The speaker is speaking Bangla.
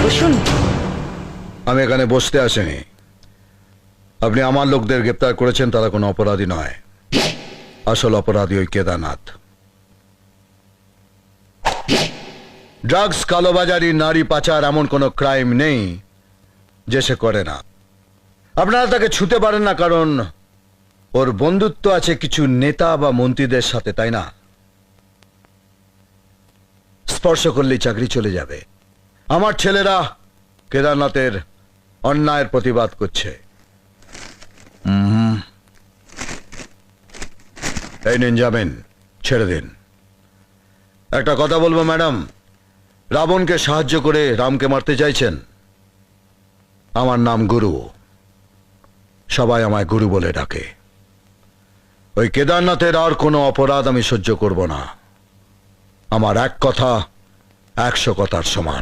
বসুন। আমি এখানে বসতে আসিনি। আপনি আমার লোকদের গ্রেপ্তার করেছেন, তারা কোনো অপরাধী নয়। আসল অপরাধী ওই কেদারনাথ। ড্রাগস, কালোবাজারি, নারী পাচার এমন কোনো ক্রাইম নেই যে সে করে না। আপনারা তাকে ছুতে পারেন না কারণ ওর বন্ধুত্ব আছে কিছু নেতা বা মন্ত্রীদের সাথে, তাই না? স্পর্শ করলেই চাকরি চলে যাবে। আমার ছেলেরা কেদারনাথের অন্যায়ের প্রতিবাদ করছে। এই নিন যাবেন, ছেড়ে দিন। একটা কথা বলবো ম্যাডাম, রাবণকে সাহায্য করে রামকে মারতে চাইছেন। আমার নাম গুরু, সবাই আমায় গুরু বলে ডাকে। ওই কেদারনাথের আর কোনো অপরাধ আমি সহ্য করব না। আমার এক কথা 100 কথার সমান।